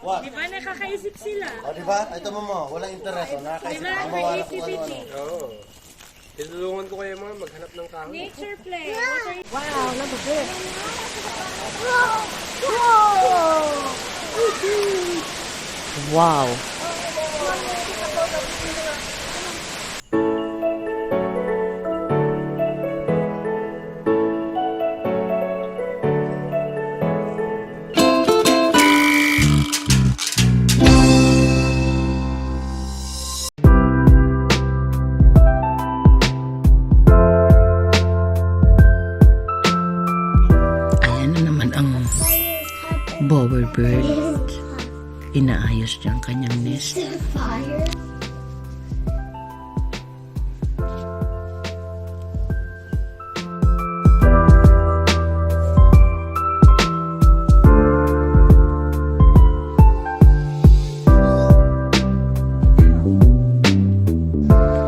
What? Di ba nakakaisip sila? O, di ba? Ito mo, walang interest. O, nakakaisip Di ba? ang mawala kung ano-ano. Creativity. Oo. Tinulungan ko kayo mga maghanap ng kahoy. Nature play. What are you... Wow, look at this. Wow. Ayan na naman ang bowerbird. Inaayos niya ang kanyang nest.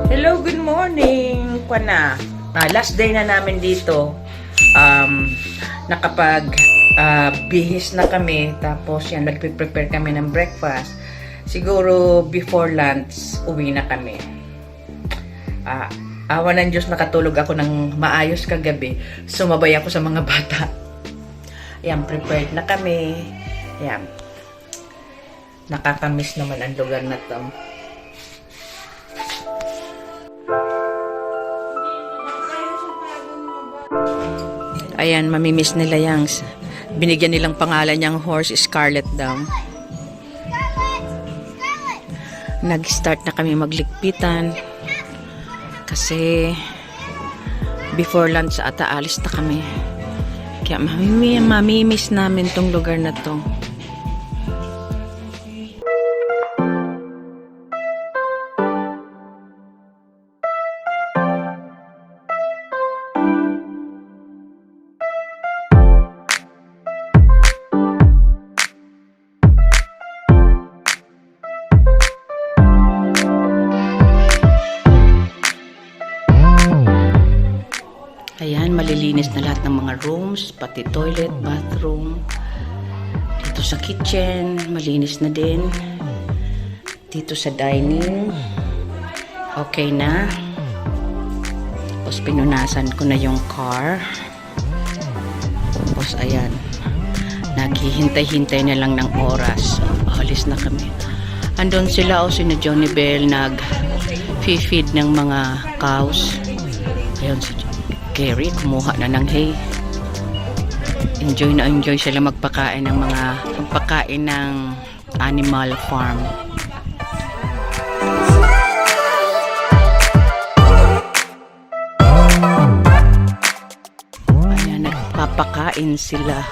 Hello, good morning! Pana. Last day na namin dito. Nakapag bihis na kami, tapos yan, nagpe-prepare kami ng breakfast. Siguro before lunch uwi na kami. Awa ng Diyos, nakatulog ako ng maayos kagabi, sumabay ako sa mga bata. Yan, prepared na kami. Yan, nakakamiss naman ang lugar na to. Ayan, mamimiss nila yung binigyan nilang pangalan niyang horse, Scarlet daw. Nag-start na kami maglikpitan kasi before lunch ata alis na kami. Kaya mamimiss namin tong lugar na to. Ayan, malilinis na lahat ng mga rooms, pati toilet, bathroom. Dito sa kitchen, malinis na din. Dito sa dining, okay na. Tapos pinunasan ko na yung car. Tapos ayan, naghihintay-hintay na lang ng oras. Alis na kami. Andun sila o sina Johnny Bell nag-feed ng mga cows. Ayun si Gary, kumuha na ng hay. Enjoy na enjoy sila magpakain ng animal farm. Ayan, nagpapakain sila.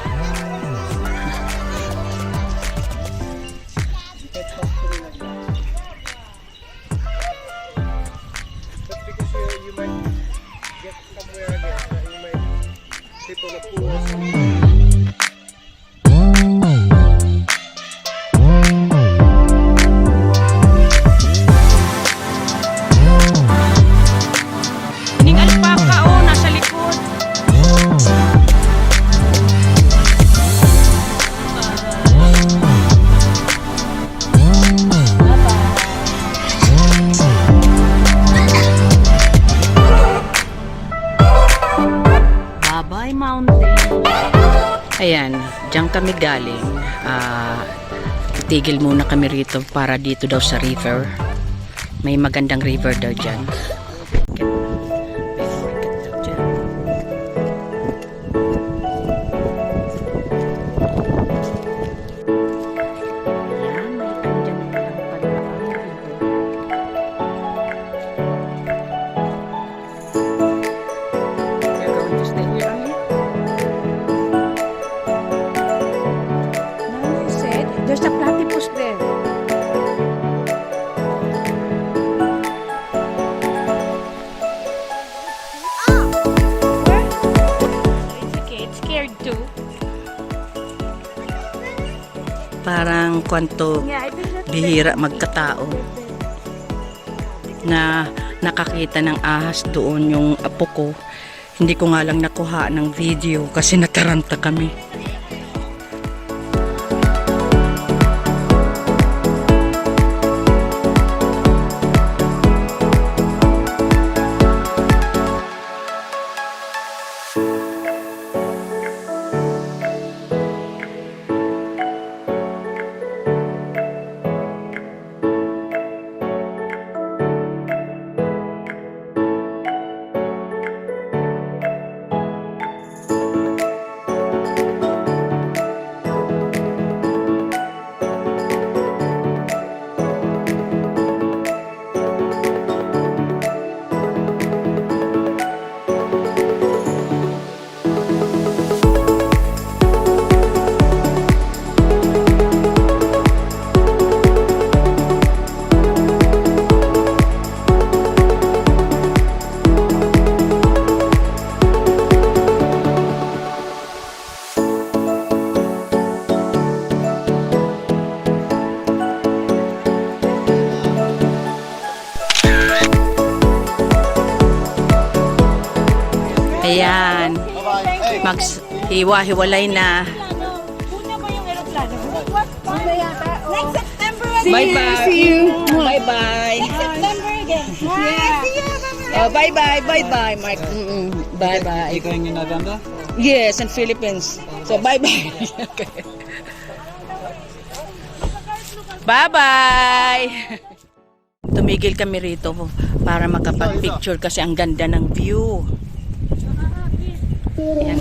Ayan, diyan kami galing. Tigil muna kami rito para dito daw sa river. May magandang river daw dyan. There's a platypus there. It's okay, it's scared too. Parang kwanto bihira magkatao na nakakita ng ahas doon yung apo ko. Hindi ko nga lang nakuha ng video kasi nataranta kami. Hiwa-hiwalay na. Una ba yung aeroplano? Next September again. Bye-bye. See you. Bye-bye. Next September again. Yeah. See you. Oh, bye-bye. Bye-bye, Mark. Bye-bye. Ikaw yung ginaganda? Yes, in Philippines. So, bye-bye. Okay. Bye-bye. Tumigil kami rito para makapag-picture kasi ang ganda ng view. Ayan.